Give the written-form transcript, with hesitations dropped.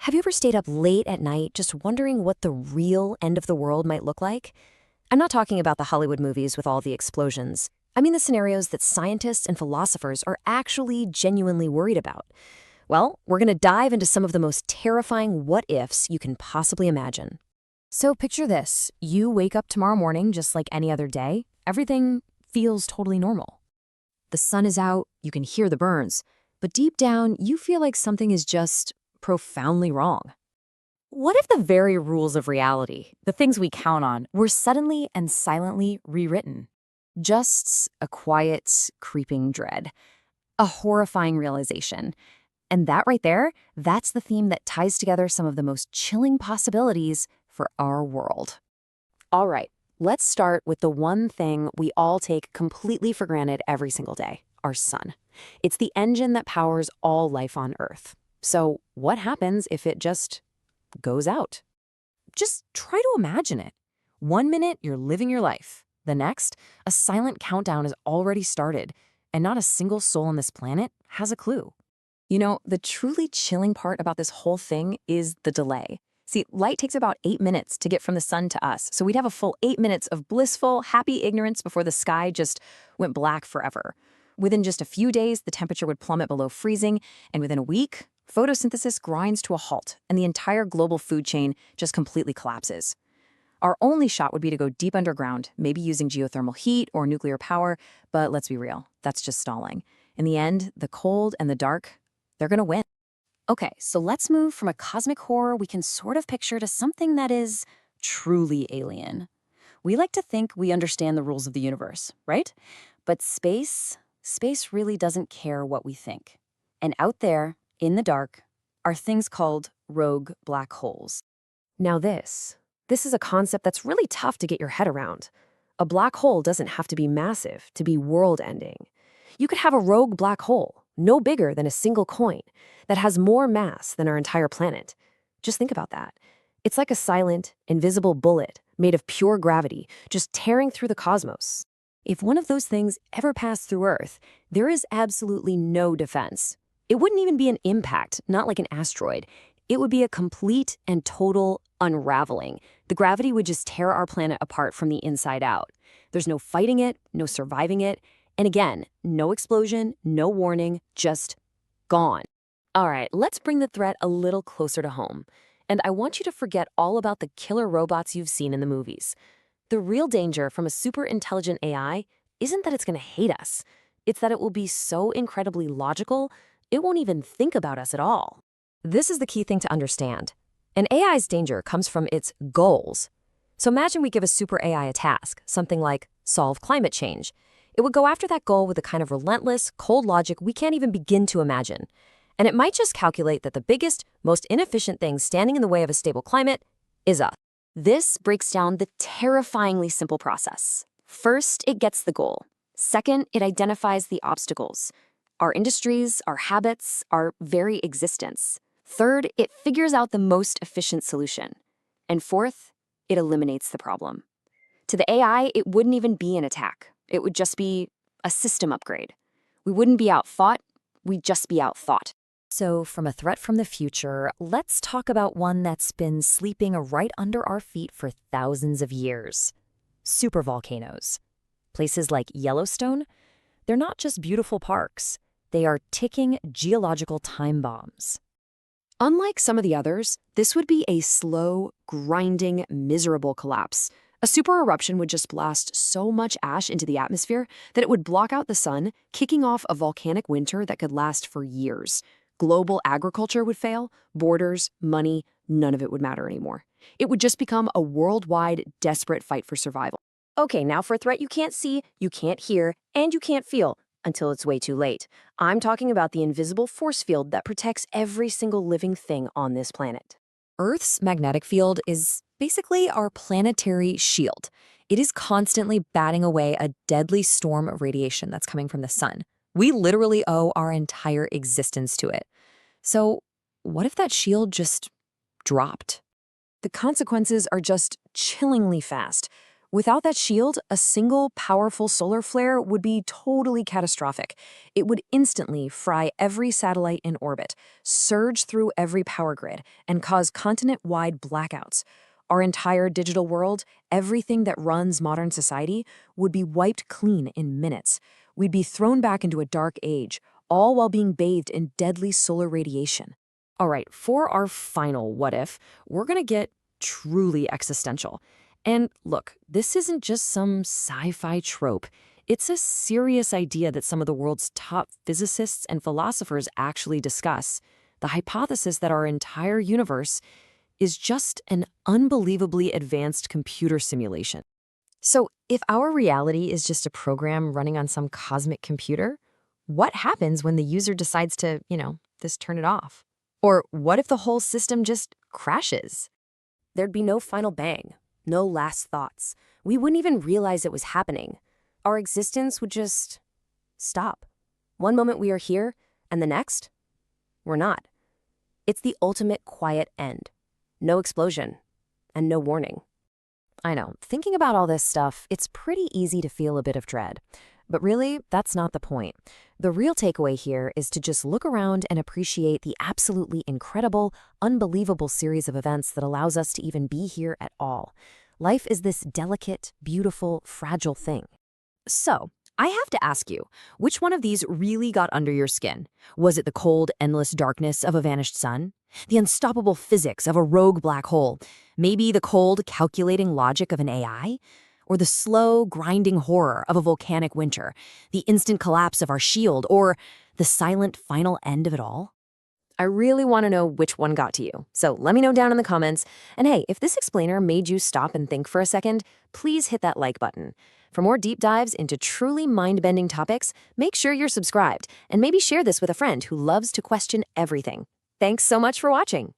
Have you ever stayed up late at night just wondering what the real end of the world might look like? I'm not talking about the Hollywood movies with all the explosions. I mean the scenarios that scientists and philosophers are actually genuinely worried about. Well, we're going to dive into some of the most terrifying what-ifs you can possibly imagine. So picture this. You wake up tomorrow morning just like any other day. Everything feels totally normal. The sun is out, you can hear the burns, but deep down, you feel like something is just profoundly wrong. What if the very rules of reality, the things we count on, were suddenly and silently rewritten? Just a quiet, creeping dread. A horrifying realization. And that right there, that's the theme that ties together some of the most chilling possibilities for our world. All right, let's start with the one thing we all take completely for granted every single day, our sun. It's the engine that powers all life on Earth. So what happens if it just goes out? Just try to imagine it. 1 minute, you're living your life. The next, a silent countdown has already started, and not a single soul on this planet has a clue. You know, the truly chilling part about this whole thing is the delay. See, light takes about 8 minutes to get from the sun to us, so we'd have a full 8 minutes of blissful, happy ignorance before the sky just went black forever. Within just a few days, the temperature would plummet below freezing, and within a week, photosynthesis grinds to a halt, and the entire global food chain just completely collapses. Our only shot would be to go deep underground, maybe using geothermal heat or nuclear power, but let's be real, that's just stalling. In the end, the cold and the dark, they're gonna win. Okay, so let's move from a cosmic horror we can sort of picture to something that is truly alien. We like to think we understand the rules of the universe, right? But space really doesn't care what we think. And out there, in the dark, are things called rogue black holes. Now this is a concept that's really tough to get your head around. A black hole doesn't have to be massive to be world-ending. You could have a rogue black hole, no bigger than a single coin, that has more mass than our entire planet. Just think about that. It's like a silent, invisible bullet made of pure gravity, just tearing through the cosmos. If one of those things ever passed through Earth, there is absolutely no defense. It wouldn't even be an impact, not like an asteroid. It would be a complete and total unraveling. The gravity would just tear our planet apart from the inside out. There's no fighting it, no surviving it, and again, no explosion, no warning, just gone. All right, let's bring the threat a little closer to home. And I want you to forget all about the killer robots you've seen in the movies. The real danger from a super intelligent AI isn't that it's going to hate us. It's that it will be so incredibly logical, it won't even think about us at all. This is the key thing to understand. An AI's danger comes from its goals. So imagine we give a super AI a task, something like solve climate change. It would go after that goal with a kind of relentless, cold logic we can't even begin to imagine. And it might just calculate that the biggest, most inefficient thing standing in the way of a stable climate is us. This breaks down the terrifyingly simple process. First, it gets the goal. Second, it identifies the obstacles. Our industries, our habits, our very existence. Third, it figures out the most efficient solution. And fourth, it eliminates the problem. To the AI, it wouldn't even be an attack. It would just be a system upgrade. We wouldn't be outfought, we'd just be outthought. So from a threat from the future, let's talk about one that's been sleeping right under our feet for thousands of years. Supervolcanoes. Places like Yellowstone, they're not just beautiful parks. They are ticking geological time bombs. Unlike some of the others, this would be a slow, grinding, miserable collapse. A super eruption would just blast so much ash into the atmosphere that it would block out the sun, kicking off a volcanic winter that could last for years. Global agriculture would fail, borders, money, none of it would matter anymore. It would just become a worldwide, desperate fight for survival. Okay, now for a threat you can't see, you can't hear, and you can't feel until it's way too late. I'm talking about the invisible force field that protects every single living thing on this planet. Earth's magnetic field is basically our planetary shield. It is constantly batting away a deadly storm of radiation that's coming from the sun. We literally owe our entire existence to it. So what if that shield just dropped? The consequences are just chillingly fast. Without that shield, a single powerful solar flare would be totally catastrophic. It would instantly fry every satellite in orbit, surge through every power grid, and cause continent-wide blackouts. Our entire digital world, everything that runs modern society, would be wiped clean in minutes. We'd be thrown back into a dark age, all while being bathed in deadly solar radiation. All right, for our final what if, we're gonna get truly existential. And look, this isn't just some sci-fi trope. It's a serious idea that some of the world's top physicists and philosophers actually discuss. The hypothesis that our entire universe is just an unbelievably advanced computer simulation. So, if our reality is just a program running on some cosmic computer, what happens when the user decides to, just turn it off? Or what if the whole system just crashes? There'd be no final bang, no last thoughts. We wouldn't even realize it was happening. Our existence would just stop. One moment we are here, and the next, we're not. It's the ultimate quiet end. No explosion, and no warning. I know, thinking about all this stuff, it's pretty easy to feel a bit of dread. But really, that's not the point. The real takeaway here is to just look around and appreciate the absolutely incredible, unbelievable series of events that allows us to even be here at all. Life is this delicate, beautiful, fragile thing. So, I have to ask you, which one of these really got under your skin? Was it the cold, endless darkness of a vanished sun? The unstoppable physics of a rogue black hole? Maybe the cold, calculating logic of an AI? Or the slow, grinding horror of a volcanic winter? The instant collapse of our shield? Or the silent final end of it all? I really want to know which one got to you, so let me know down in the comments. And hey, if this explainer made you stop and think for a second, please hit that like button. For more deep dives into truly mind-bending topics, make sure you're subscribed, and maybe share this with a friend who loves to question everything. Thanks so much for watching.